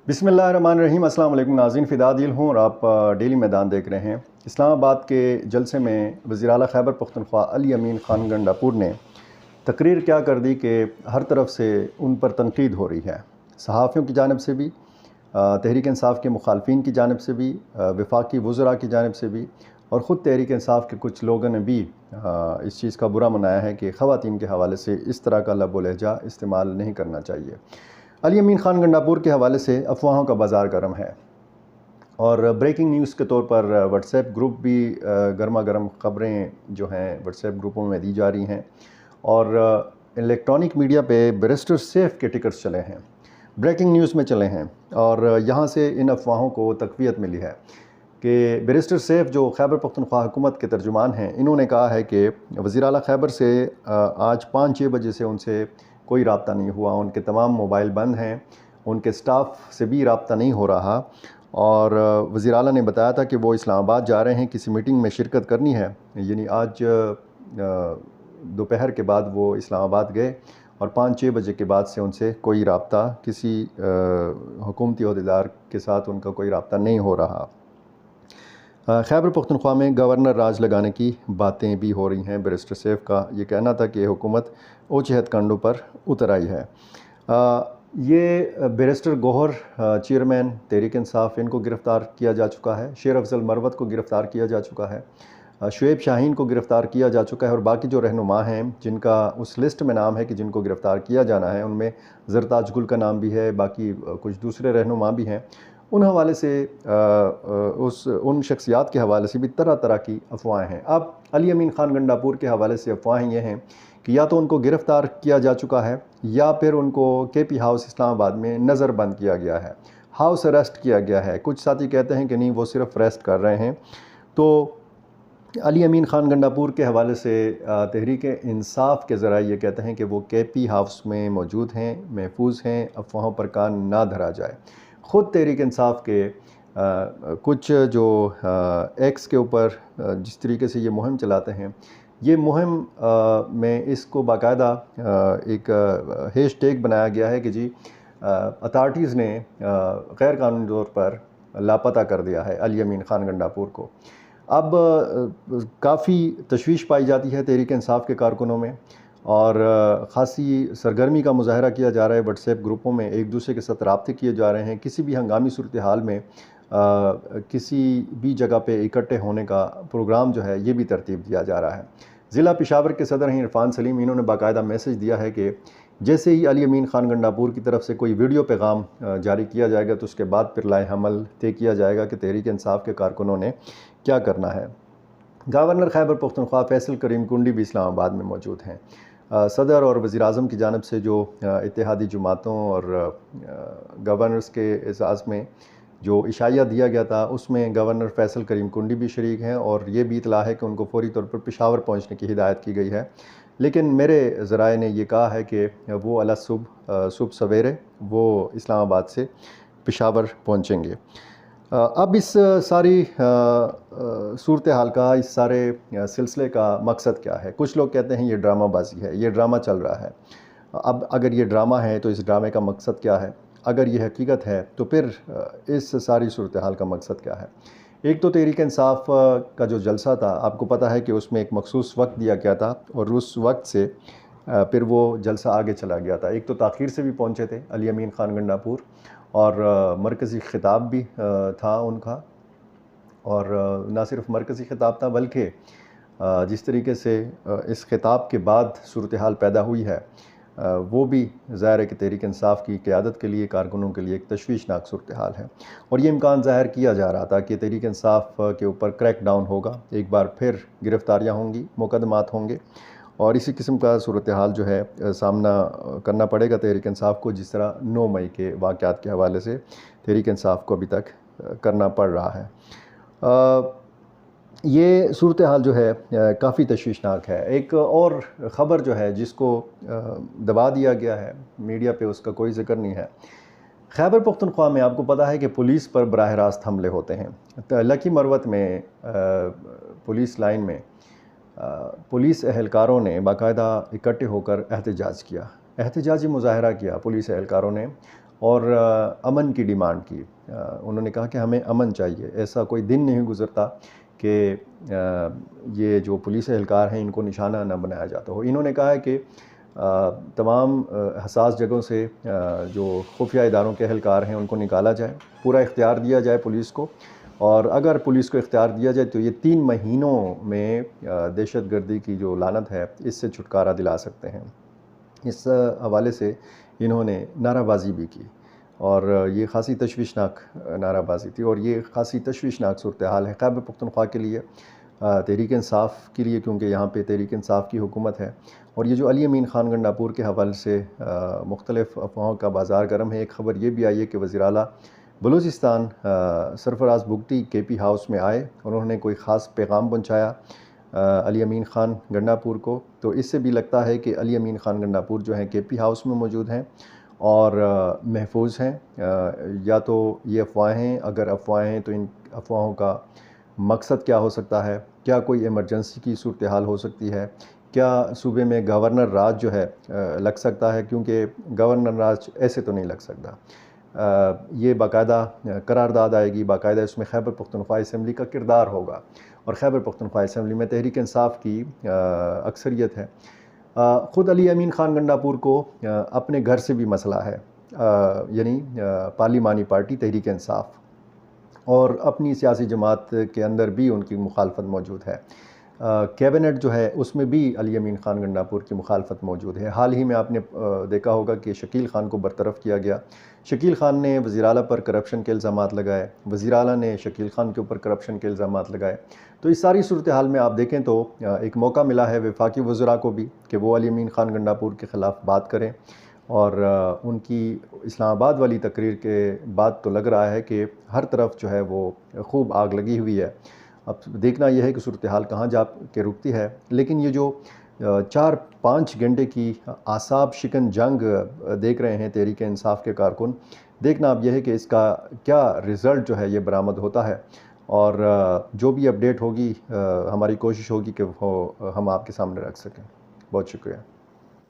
बिस्मिल्लाहिर्रहमानिर्रहीम। अस्सलाम वालेकुम नाज़रीन, फ़िदा दिल हूँ और आप डेली मैदान देख रहे हैं। इस्लामाबाद के जलसे में वज़ीर आला खैबर पख्तूनख्वा अली अमीन ख़ान गंडापुर ने तकरीर क्या कर दी कि हर तरफ से उन पर तनकीद हो रही है, सहाफ़ियों की जानिब से भी, तहरीक इंसाफ के मुखालफिन की जानिब से भी, वफाकी वज़रा की जानिब से भी, और ख़ुद तहरीक इंसाफ के कुछ लोगों ने भी इस चीज़ का बुरा मनाया है कि ख़वातीन के हवाले से इस तरह का लब व लहजा इस्तेमाल नहीं करना चाहिए। अली अमीन ख़ान गंडापुर के हवाले से अफवाहों का बाज़ार गर्म है और ब्रेकिंग न्यूज़ के तौर पर व्हाट्सएप ग्रुप भी गर्मा गर्म ख़बरें जो हैं व्हाट्सएप ग्रुपों में दी जा रही हैं और इलेक्ट्रॉनिक मीडिया पे बैरिस्टर सैफ के टिकट्स चले हैं, ब्रेकिंग न्यूज़ में चले हैं और यहाँ से इन अफवाहों को तक़वियत मिली है कि बैरिस्टर सैफ जो खैबर पख्तूनख्वा हुकूमत के तर्जुमान हैं, इन्होंने कहा है कि वज़ीर आला खैबर से आज 5-6 बजे से उनसे कोई राब्ता नहीं हुआ, उनके तमाम मोबाइल बंद हैं, उनके स्टाफ से भी राब्ता नहीं हो रहा और वज़ीर आला ने बताया था कि वो इस्लामाबाद जा रहे हैं, किसी मीटिंग में शिरकत करनी है। यानी आज दोपहर के बाद वो इस्लामाबाद गए और 5-6 बजे के बाद से उनसे कोई राब्ता, किसी हुकूमती अहदेदार के साथ उनका कोई राब्ता नहीं हो रहा। खैबर पख्तूनख्वा में गवर्नर राज लगाने की बातें भी हो रही हैं। बैरिस्टर सैफ का ये कहना था कि हुकूमत ऊँचे हथकंडों पर उतर आई है। ये बैरिस्टर गौहर चेयरमैन तहरीक इंसाफ, इनको गिरफ़्तार किया जा चुका है, शेर अफजल मरवत को गिरफ़्तार किया जा चुका है, शुएब शाहीन को गिरफ़्तार किया जा चुका है और बाकी जो रहनुमा हैं जिनका उस लिस्ट में नाम है कि जिनको गिरफ़्तार किया जाना है, उनमें ज़रताज गुल का नाम भी है, बाकी कुछ दूसरे रहनुमा भी हैं। उन हवाले से उन शख्सियात के हवाले से भी तरह तरह की अफवाहें हैं। अब अली अमीन ख़ान गंडापुर के हवाले से अफवाहें ये हैं कि या तो उनको गिरफ़्तार किया जा चुका है या फिर उनको KP हाउस इस्लामाबाद में नज़रबंद किया गया है, हाउस अरेस्ट किया गया है। कुछ साथी कहते हैं कि नहीं, वो सिर्फ़ अरेस्ट कर रहे हैं। तो अली अमीन ख़ान गंडापुर के हवाले से तहरीक इंसाफ के ज़राए ये कहते हैं कि वो KP हाउस में मौजूद हैं, महफूज हैं, अफवाहों पर कान ना धरा जाए। ख़ुद तहरीक इंसाफ के कुछ जो एक्स के ऊपर जिस तरीके से ये मुहिम चलाते हैं, ये मुहिम में इसको बाकायदा एक हैशटैग बनाया गया है कि जी अथॉरिटीज़ ने गैर कानूनी तौर पर लापता कर दिया है अली अमीन ख़ान गंडापुर को। अब काफ़ी तशवीश पाई जाती है तहरीक इंसाफ के कारकुनों में और ख़ासी सरगर्मी का मुज़ाहरा किया जा रहा है। व्हाट्सएप ग्रुपों में एक दूसरे के साथ राब्ते किए जा रहे हैं। किसी भी हंगामी सूरत हाल में किसी भी जगह पे इकट्ठे होने का प्रोग्राम जो है ये भी तरतीब दिया जा रहा है। ज़िला पेशावर के सदर हैं इरफान सलीम, इन्होंने बाकायदा मैसेज दिया है कि जैसे ही अली अमीन ख़ान गंडापुर की तरफ से कोई वीडियो पैगाम जारी किया जाएगा तो उसके बाद फिर लाए अमल तय किया जाएगा कि तहरीक इंसाफ के कारकुनों ने क्या करना है। गवर्नर खैबर पख्तूनख्वा फैसल करीम कुंडी भी इस्लामाबाद में मौजूद हैं। सदर और वज़ीर-ए-आज़म की जानिब से जो इत्तेहादी जमातों और गवर्नर्स के एज़ाज़ में जो इशाया दिया गया था, उसमें गवर्नर फैसल करीम कुंडी भी शरीक हैं और ये भी इतला है कि उनको फ़ौरी तौर पर पेशावर पहुँचने की हिदायत की गई है। लेकिन मेरे ज़राए ने ये कहा है कि वो अला सुबह सवेरे वो इस्लामाबाद से पेशावर पहुँचेंगे। अब इस सारी सूरत हाल का, इस सारे सिलसिले का मकसद क्या है? कुछ लोग कहते हैं ये ड्रामाबाजी है, ये ड्रामा चल रहा है। अब अगर ये ड्रामा है तो इस ड्रामे का मकसद क्या है? अगर ये हकीकत है तो फिर इस सारी सूरत हाल का मकसद क्या है? एक तो तहरीक इंसाफ का जो जलसा था, आपको पता है कि उसमें एक मखसूस वक्त दिया गया था और उस वक्त से फिर वो जलसा आगे चला गया था। एक तो ताख़ीर से भी पहुँचे थे अली अमीन ख़ान गंडापुर और मरकज़ी ख़िताब भी था उनका, और ना सिर्फ मरकज़ी ख़िताब था बल्कि जिस तरीके से इस ख़िताब के बाद सूरत हाल पैदा हुई है, वो भी ज़ाहिर है कि तहरीक इंसाफ की क़यादत के लिए, कारकुनों के लिए एक तशवीशनाक सूरत हाल है और ये इम्कान ज़ाहिर किया जा रहा था कि तहरीक इंसाफ के ऊपर क्रैक डाउन होगा, एक बार फिर गिरफ़्तारियाँ होंगी, मुकदमात होंगे और इसी किस्म का सूरत हाल जो है सामना करना पड़ेगा तहरीक इंसाफ को, जिस तरह 9 मई के वाक़यात के हवाले से तहरीक इंसाफ को अभी तक करना पड़ रहा है। ये सूरत हाल जो है काफ़ी तशवीशनाक है। एक और ख़बर जो है जिसको दबा दिया गया है मीडिया पे, उसका कोई ज़िक्र नहीं है। खैबर पख्तूनख्वा में आपको पता है कि पुलिस पर बराह रास्त हमले होते हैं। लकी मरवत में पुलिस लाइन में पुलिस एहलकारों ने बाकायदा इकट्ठे होकर एहतजाज किया, एहतजाजी मुज़ाहरा किया पुलिस एहलकारों ने اور امن کی ڈیمانڈ کی۔ انہوں نے کہا کہ ہمیں امن چاہیے، ایسا کوئی دن نہیں گزرتا کہ یہ جو پولیس اہلکار ہیں ان کو نشانہ نہ بنایا جاتا ہو۔ انہوں نے کہا ہے کہ تمام حساس جگہوں سے جو خفیہ اداروں کے اہلکار ہیں ان کو نکالا جائے، پورا اختیار دیا جائے پولیس کو، اور اگر پولیس کو اختیار دیا جائے تو یہ 3 مہینوں میں دہشت گردی کی جو لعنت ہے اس سے چھٹکارا دلا سکتے ہیں۔ اس حوالے سے انہوں نے نعرہ بازی بھی کی، اور یہ خاصی تشویشناک نعرہ بازی تھی، اور یہ خاصی تشویشناک صورتحال ہے خیبر پختونخوا کے لیے، تحریک انصاف کے لیے، کیونکہ یہاں پہ تحریک انصاف کی حکومت ہے۔ اور یہ جو علی امین خان گنڈاپور کے حوالے سے مختلف افواہوں کا بازار گرم ہے، ایک خبر یہ بھی آئی ہے کہ وزیر اعلیٰ بلوچستان سرفراز بگٹی کے پی ہاؤس میں آئے، انہوں نے کوئی خاص پیغام پہنچایا علی امین خان گنڈاپور کو، تو اس سے بھی لگتا ہے کہ علی امین خان گنڈاپور جو ہیں کے پی ہاؤس میں موجود ہیں اور محفوظ ہیں۔ یا تو یہ افواہیں ہیں، اگر افواہیں ہیں تو ان افواہوں کا مقصد کیا ہو سکتا ہے؟ کیا کوئی ایمرجنسی کی صورتحال ہو سکتی ہے؟ کیا صوبے میں گورنر راج جو ہے لگ سکتا ہے؟ کیونکہ گورنر راج ایسے تو نہیں لگ سکتا، یہ باقاعدہ قرارداد آئے گی، باقاعدہ اس میں خیبر پختونخوا اسمبلی کا کردار ہوگا، اور خیبر پختونخوا اسمبلی میں تحریک انصاف کی اکثریت ہے۔ خود علی امین خان گنڈاپور کو اپنے گھر سے بھی مسئلہ ہے، یعنی پارلیمانی پارٹی تحریک انصاف، اور اپنی سیاسی جماعت کے اندر بھی ان کی مخالفت موجود ہے۔ کیبنٹ جو ہے اس میں بھی علی امین خان گنڈاپور کی مخالفت موجود ہے۔ حال ہی میں آپ نے دیکھا ہوگا کہ شکیل خان کو برطرف کیا گیا، شکیل خان نے وزیر اعلیٰ پر کرپشن کے الزامات لگائے، وزیر اعلیٰ نے شکیل خان کے اوپر کرپشن کے الزامات لگائے۔ تو اس ساری صورتحال میں آپ دیکھیں تو ایک موقع ملا ہے وفاقی وزراء کو بھی کہ وہ علی امین خان گنڈاپور کے خلاف بات کریں، اور ان کی اسلام آباد والی تقریر کے بعد تو لگ رہا ہے کہ ہر طرف جو ہے وہ خوب آگ لگی ہوئی ہے۔ اب دیکھنا یہ ہے کہ صورتحال کہاں جا کے رکتی ہے، لیکن یہ جو 4-5 گھنٹے کی اعصاب شکن جنگ دیکھ رہے ہیں تحریک انصاف کے کارکن، دیکھنا اب یہ ہے کہ اس کا کیا رزلٹ جو ہے یہ برآمد ہوتا ہے، اور جو بھی اپڈیٹ ہوگی ہماری کوشش ہوگی کہ وہ ہم آپ کے سامنے رکھ سکیں۔ بہت شکریہ۔